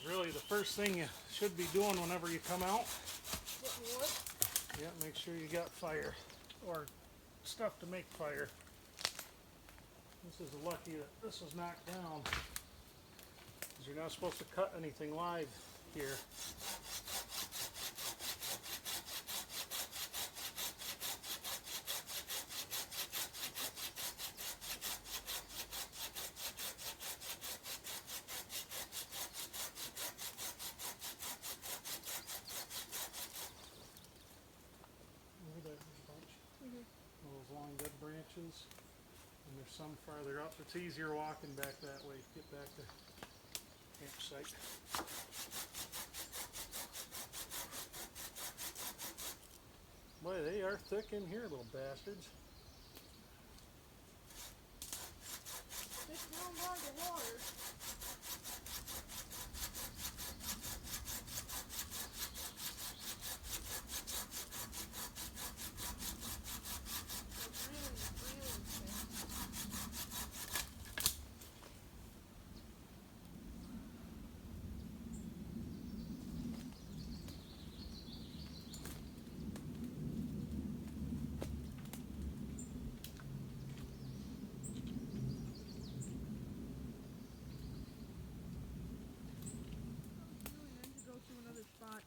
Really, the first thing you should be doing whenever you come out, Getting wood? yeah, make sure you got fire or stuff to make fire. This is lucky that this was knocked down, because you're not supposed to cut anything live here. Those long dead branches, and there's some farther up. It's easier walking back that way to get back to campsite. Boy, they are thick in here, little bastards. Just down by the water.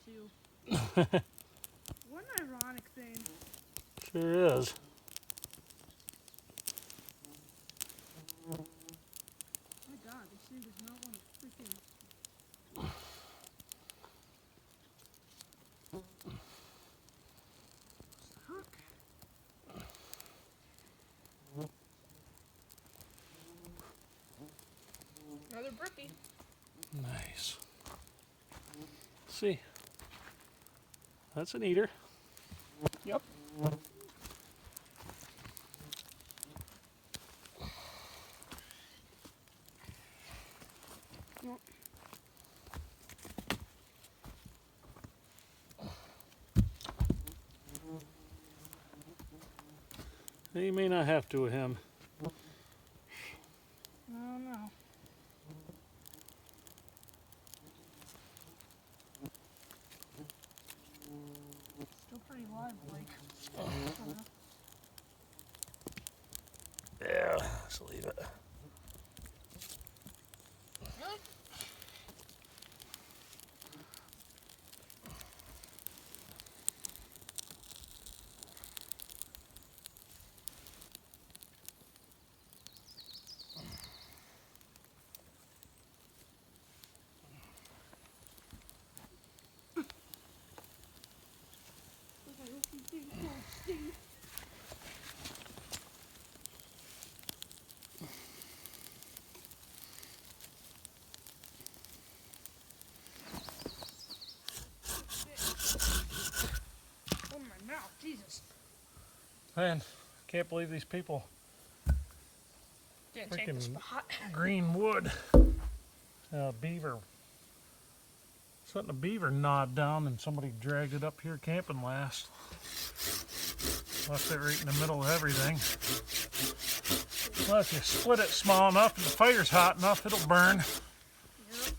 Too. What an ironic thing. Sure is. My God, this thing does not want to freaking. Hook. Another brookie. Nice. See, that's an eater. Yep. Yep. You may not have to with him. I don't know. Still pretty live, Blake. Yeah, let's leave it. Really? Man, can't believe these people Didn't take the freaking spot. green wood. Beaver. Something a beaver gnawed down and somebody dragged it up here camping last. Left it right in the middle of everything. Well, if you split it small enough and the fire's hot enough, it'll burn. Yep.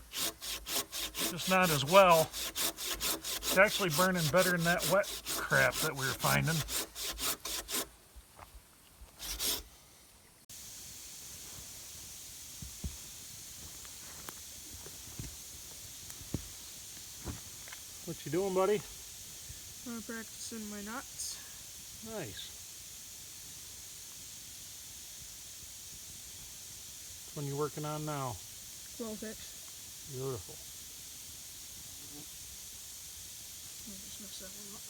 Just not as well. It's actually burning better than that wet crap that we were finding. What you doing, buddy? I'm practicing my knots. Nice. Which one you working on now? 12 pitch. Beautiful. I just messed that one up.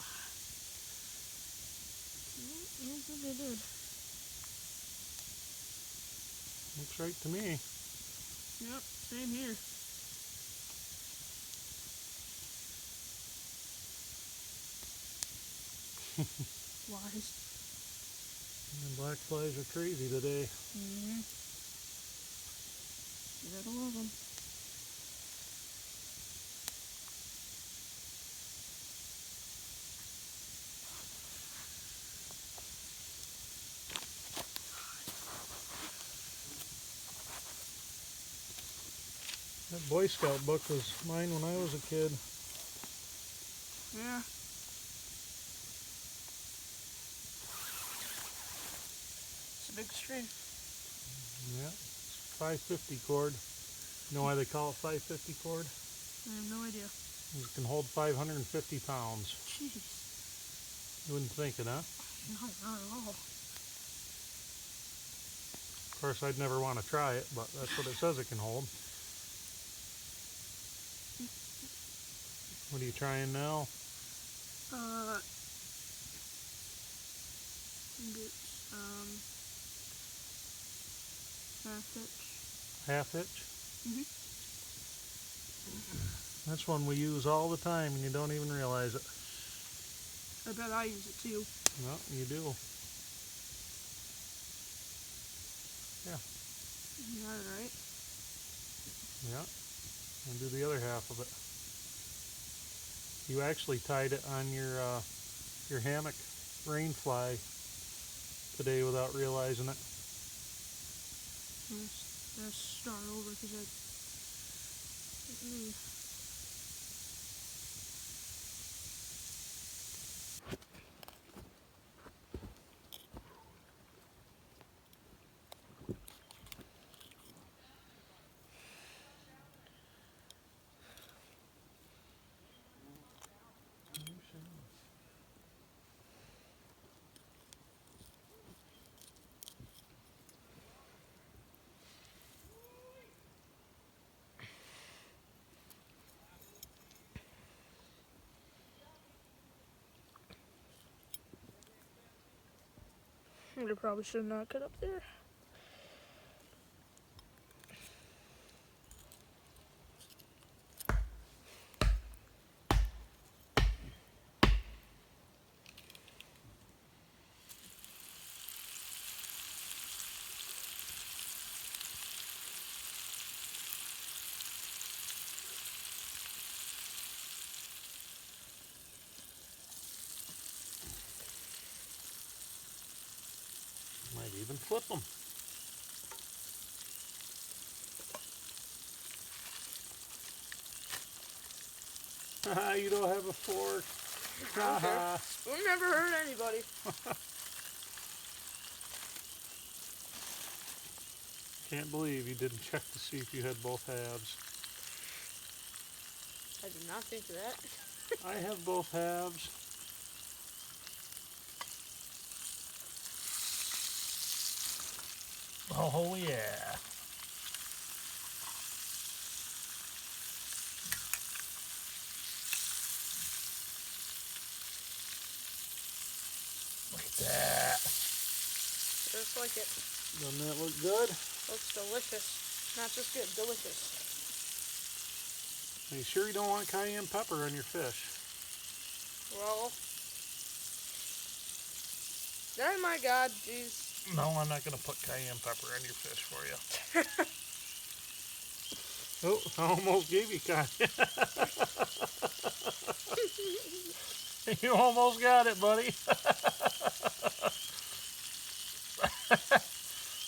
I don't think I did. Looks right to me. Yep, same here. Flies. And black flies are crazy today. Mm-hmm. You gotta love them. That Boy Scout book was mine when I was a kid. Yeah. It's a big string. Yeah. 550 cord. You know why they call it 550 cord? I have no idea. It can hold 550 pounds. Jeez. You wouldn't think it, huh? No, not at all. Of course, I'd never want to try it, but that's what it says it can hold. What are you trying now? Get, half pitch. Half hitch? Mhm. That's one we use all the time and you don't even realize it. I bet I use it too. No, you do. Yeah. You got it right. Yeah. And do the other half of it. You actually tied it on your hammock rain fly today without realizing it. Let's start over because I. I probably should not cut up there. Might even flip them. You don't have a fork. I don't care. Spoon never hurt anybody. Can't believe you didn't check to see if you had both halves. I did not think of that. I have both halves. Oh yeah. Look at that. Just like it. Doesn't that look good? Looks delicious. Not just good, delicious. Are you sure you don't want cayenne pepper on your fish? Well, Oh my God, jeez. No, I'm not going to put cayenne pepper on your fish for you. Oh, I almost gave you cayenne. You almost got it, buddy.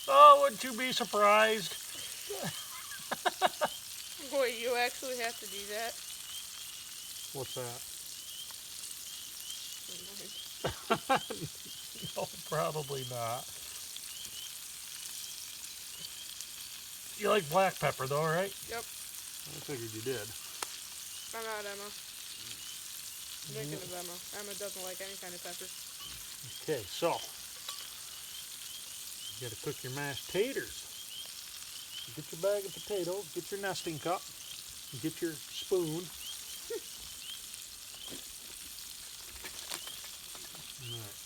Oh, wouldn't you be surprised? Boy, you actually have to do that. What's that? No, probably not. You like black pepper though, right? Yep. I figured you did. I'm out, Emma. Thinking of Emma. Emma doesn't like any kind of pepper. Okay, so you gotta cook your mashed taters. Get your bag of potatoes, get your nesting cup, get your spoon. Alright.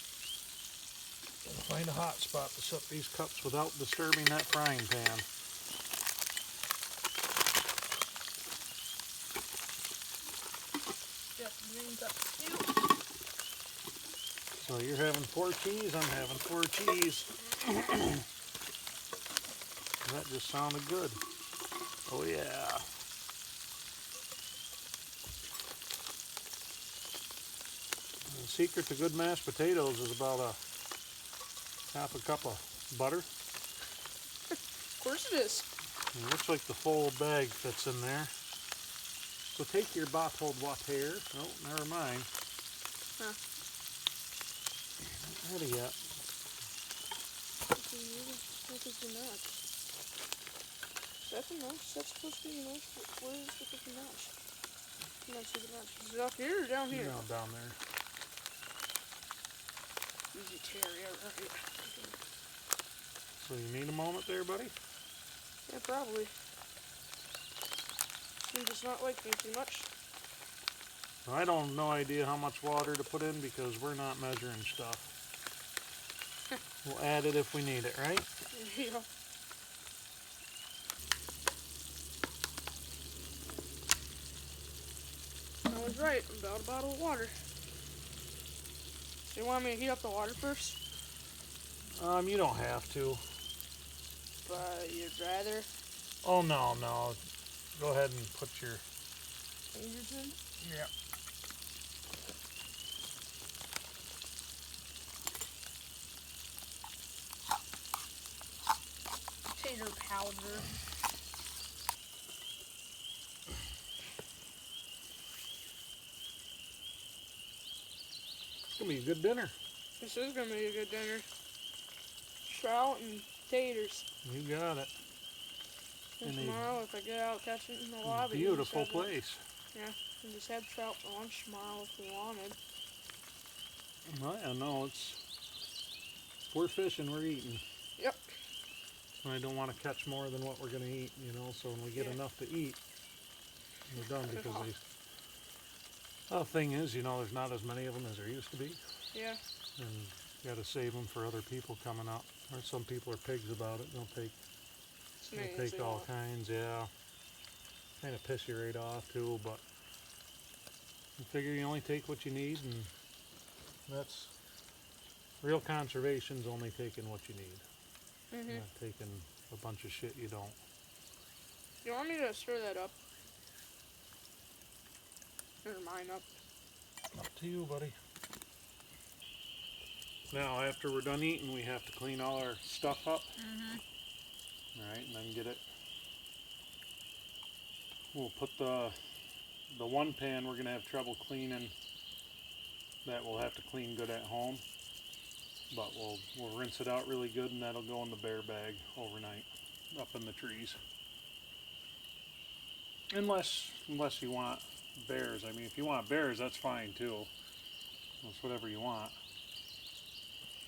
Find a hot spot to set these cups without disturbing that frying pan. Just green cup stew. So you're having 4 cheese, I'm having 4 cheese. That just sounded good. Oh yeah. The secret to good mashed potatoes is about a half a cup of butter. Of course it is. It looks like the full bag fits in there. So take your bottled water. Oh, never mind. Huh. Not ready yet. What is the nut? Is that the notch? That's supposed to be the notch. Where is the freaking notch? I can't see the notch. Is it up here or down here? No, down there. Easy tear, yeah, right. So you need a moment there, buddy? Yeah, probably. You just not like me too much. I don't no idea how much water to put in because we're not measuring stuff. We'll add it if we need it, right? Yeah. I was right about a bottle of water. So you want me to heat up the water first? You don't have to. But you'd rather? Oh, no. Go ahead and put your... Fingers in? Yeah. Tater powder. It's going to be a good dinner. This is going to be a good dinner. Trout and taters. You got it. And In a tomorrow, if I get out catching in the lobby, beautiful place. Yeah, we just had trout for lunch tomorrow if we wanted. Well, yeah, no, it's... If we're fishing, we're eating. Yep. I don't want to catch more than what we're going to eat, you know, so when we get enough to eat, we're done because they... The thing is, you know, there's not as many of them as there used to be. Yeah. And you got to save them for other people coming up. Or some people are pigs about it. They'll take all kinds, yeah. Kind of piss you right off too, but I figure you only take what you need, and that's real conservation's only taking what you need. Mm-hmm. Not taking a bunch of shit you don't. You want me to stir that up? Or mine up? Up to you, buddy. Now, after we're done eating, we have to clean all our stuff up. Mm-hmm. Alright, and then get it. We'll put the one pan we're going to have trouble cleaning. That we'll have to clean good at home. But we'll rinse it out really good, and that'll go in the bear bag overnight up in the trees. Unless you want bears. I mean, if you want bears, that's fine too. That's whatever you want.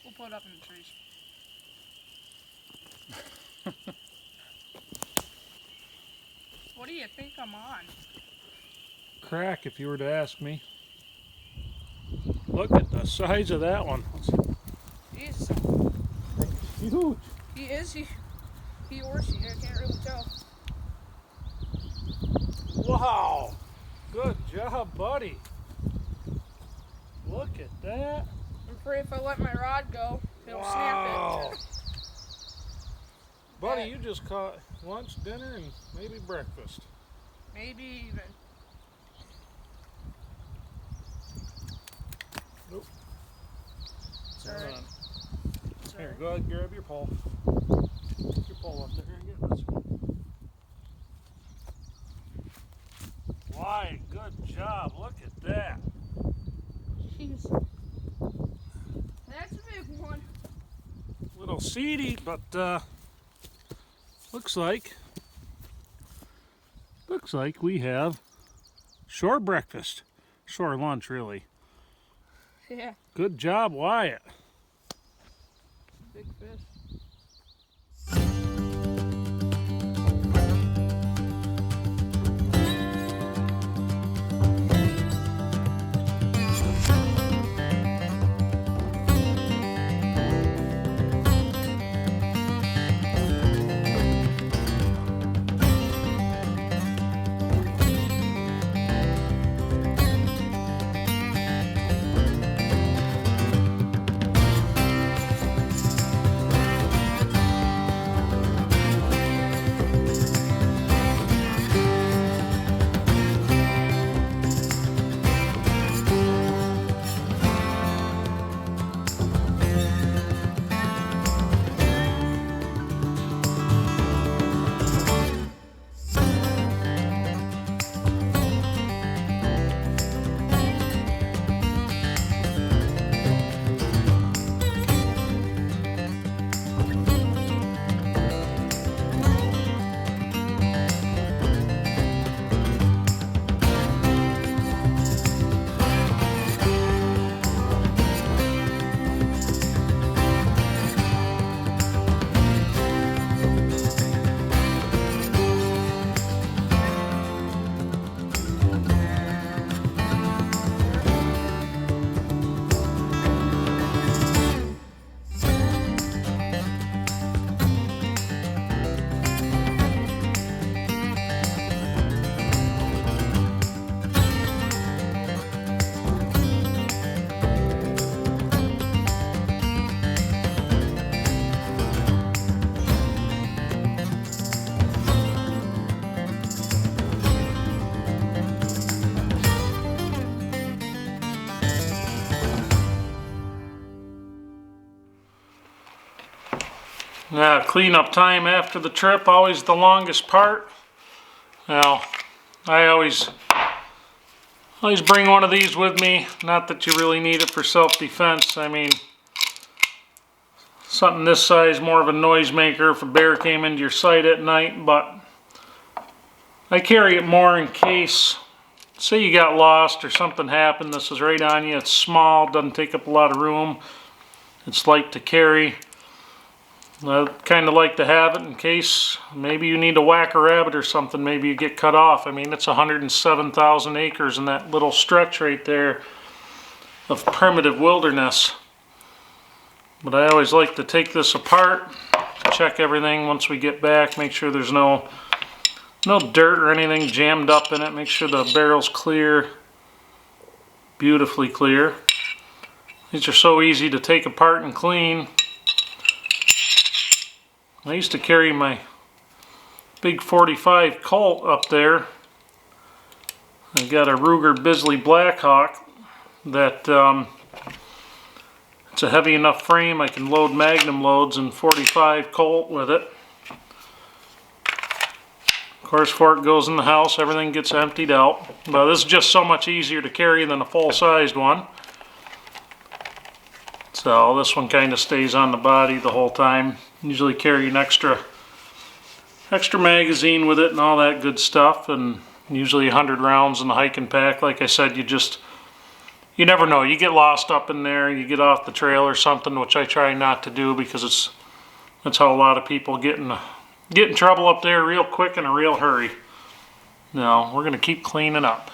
We'll put it up in the trees. What do you think I'm on? Crack, if you were to ask me. Look at the size of that one. He's Huge. He is. He or she. I can't really tell. Wow. Good job, buddy. Look at that. I'm afraid if I let my rod go, it'll snap it. Buddy, you just caught lunch, dinner, and maybe breakfast. Maybe even. Nope. Sorry. Here, go ahead and grab your pole. Take your pole up there and get this one. Why, good job. Look at that. Jeez. That's a big one. Little seedy, but looks like we have shore breakfast. Shore lunch, really. Yeah. Good job, Wyatt. Big fish. Now, cleanup time after the trip, always the longest part. Now, I always bring one of these with me. Not that you really need it for self-defense. I mean, something this size, more of a noisemaker if a bear came into your sight at night, but I carry it more in case, say you got lost or something happened. This is right on you. It's small, doesn't take up a lot of room. It's light to carry. I kind of like to have it in case maybe you need to whack a rabbit or something. Maybe you get cut off. I mean, it's 107,000 acres in that little stretch right there of primitive wilderness. But I always like to take this apart, check everything once we get back, make sure there's no dirt or anything jammed up in it. Make sure the barrel's clear, beautifully clear. These are so easy to take apart and clean. I used to carry my big 45 Colt up there. I got a Ruger Bisley Blackhawk that it's a heavy enough frame I can load magnum loads and 45 Colt with it. Of course, before it goes in the house, everything gets emptied out. But this is just so much easier to carry than a full-sized one. So this one kind of stays on the body the whole time. Usually carry an extra magazine with it and all that good stuff, and usually 100 rounds in the hiking pack. Like I said, you never know. You get lost up in there, you get off the trail or something, which I try not to do because that's how a lot of people get in trouble up there real quick in a real hurry. Now, we're going to keep cleaning up.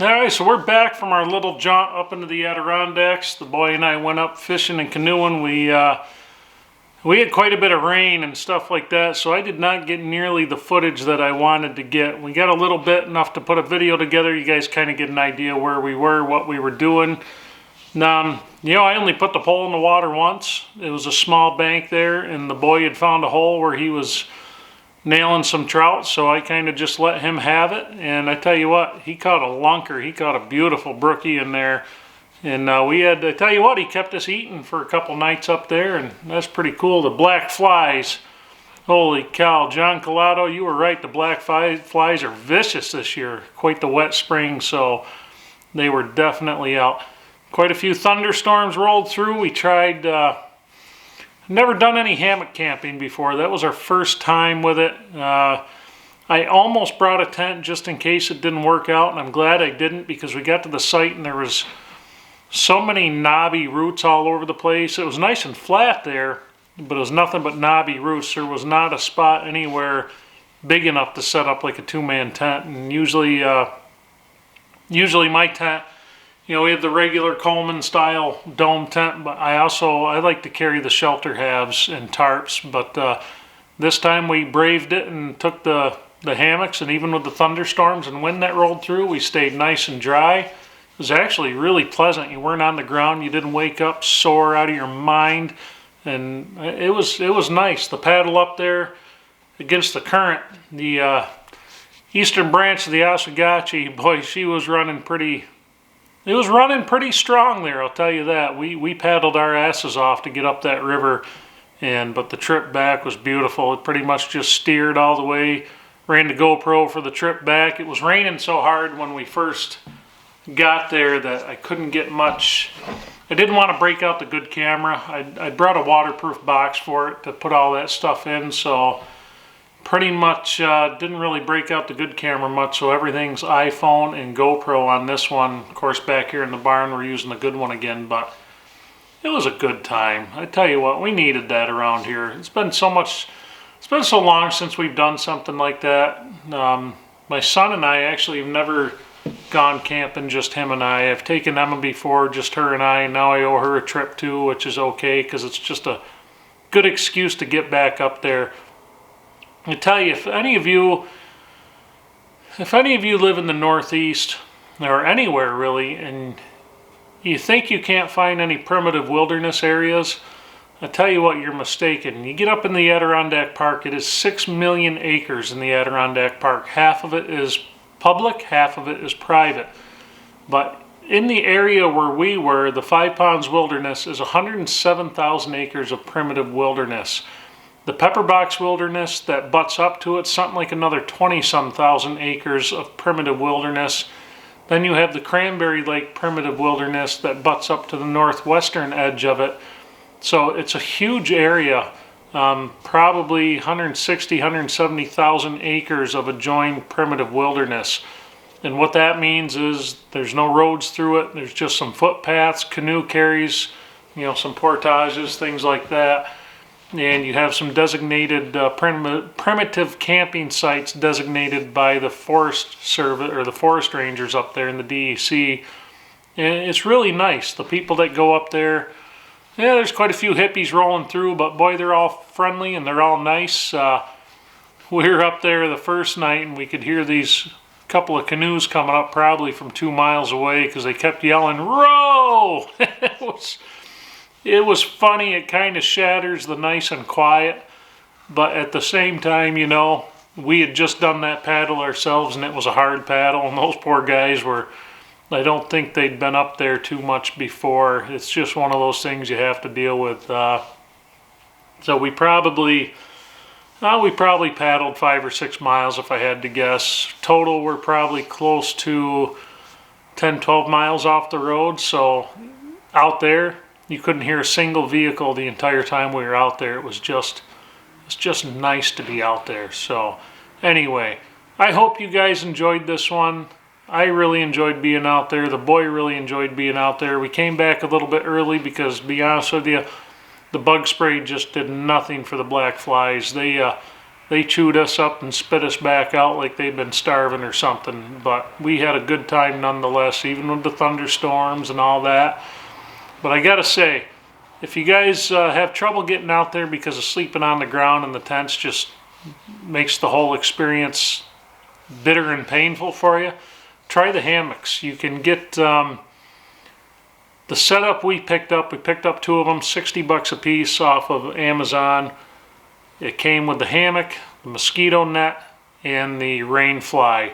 Alright, so we're back from our little jaunt up into the Adirondacks. The boy and I went up fishing and canoeing. We had quite a bit of rain and stuff like that, so I did not get nearly the footage that I wanted to get. We got a little bit, enough to put a video together. You guys kind of get an idea where we were, what we were doing. You know, I only put the pole in the water once. It was a small bank there, and the boy had found a hole where he was nailing some trout, so I kind of just let him have it. And I tell you what, he caught a lunker. He caught a beautiful brookie in there. And I tell you what, he kept us eating for a couple nights up there, and that's pretty cool. The black flies, holy cow, John Collado, you were right. The black flies are vicious this year. Quite the wet spring, so they were definitely out. Quite a few thunderstorms rolled through. We tried, never done any hammock camping before. That was our first time with it. I almost brought a tent just in case it didn't work out, and I'm glad I didn't, because we got to the site and there was so many knobby roots all over the place. It was nice and flat there, but it was nothing but knobby roots. There was not a spot anywhere big enough to set up like a two-man tent. And usually my tent, you know, we have the regular Coleman style dome tent, but I like to carry the shelter halves and tarps. But this time we braved it and took the hammocks, and even with the thunderstorms and wind that rolled through, we stayed nice and dry. It was actually really pleasant. You weren't on the ground. You didn't wake up sore out of your mind, and it was nice. The paddle up there against the current, the eastern branch of the Oswegatchie, boy, she was running pretty. It was running pretty strong there, I'll tell you that. We paddled our asses off to get up that river, but the trip back was beautiful. It pretty much just steered all the way. Ran the GoPro for the trip back. It was raining so hard when we first got there that I couldn't get much. I didn't want to break out the good camera. I brought a waterproof box for it to put all that stuff in, so pretty much didn't really break out the good camera much, so everything's iPhone and GoPro on this one. Of course, back here in the barn we're using the good one again, but it was a good time. I tell you what, we needed that around here. It's been so long since we've done something like that. My son and I actually have never gone camping, just him and I. I've taken Emma before, just her and I, and now I owe her a trip too, which is okay, because it's just a good excuse to get back up there. I tell you, if any of you live in the Northeast, or anywhere really, and you think you can't find any primitive wilderness areas, I tell you what, you're mistaken. You get up in the Adirondack Park, it is 6 million acres in the Adirondack Park. Half of it is public, half of it is private. But in the area where we were, the Five Ponds Wilderness is 107,000 acres of primitive wilderness. The Pepperbox Wilderness that butts up to it, something like another 20-some thousand acres of primitive wilderness. Then you have the Cranberry Lake Primitive Wilderness that butts up to the northwestern edge of it. So it's a huge area, probably 160, 170,000 acres of adjoined primitive wilderness. And what that means is there's no roads through it. There's just some footpaths, canoe carries, you know, some portages, things like that. And you have some designated primitive camping sites designated by the Forest Service or the forest rangers up there in the DEC. And it's really nice. The people that go up there, yeah, there's quite a few hippies rolling through, but boy, they're all friendly and they're all nice. We were up there the first night and we could hear these couple of canoes coming up probably from 2 miles away because they kept yelling, "Row!" It was funny. It kind of shatters the nice and quiet, but at the same time, you know, we had just done that paddle ourselves and it was a hard paddle, and those poor guys were, I don't think they'd been up there too much before. It's just one of those things you have to deal with. So we probably paddled 5 or 6 miles if I had to guess. Total, we're probably close to 10, 12 miles off the road. So out there, you couldn't hear a single vehicle the entire time we were out there. It's just nice to be out there. So anyway, I hope you guys enjoyed this one. I really enjoyed being out there. The boy really enjoyed being out there. We came back a little bit early because, to be honest with you, the bug spray just did nothing for the black flies. They chewed us up and spit us back out like they'd been starving or something. But we had a good time nonetheless, even with the thunderstorms and all that. But I gotta say, if you guys have trouble getting out there because of sleeping on the ground and the tents just makes the whole experience bitter and painful for you, try the hammocks. You can get The setup we picked up 2 of them, 60 bucks a piece off of Amazon. It came with the hammock, the mosquito net, and the rain fly.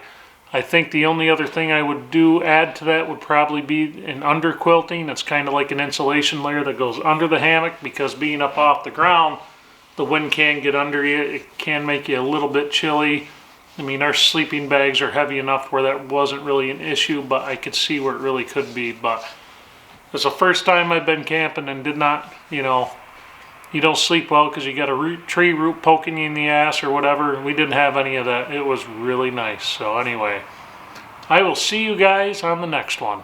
I think the only other thing I would add to that would probably be an under quilting. It's kind of like an insulation layer that goes under the hammock, because being up off the ground, the wind can get under you. It can make you a little bit chilly. I mean, our sleeping bags are heavy enough where that wasn't really an issue, but I could see where it really could be. But it's the first time I've been camping and did not, you don't sleep well because you got a tree root poking you in the ass or whatever. We didn't have any of that. It was really nice. So anyway, I will see you guys on the next one.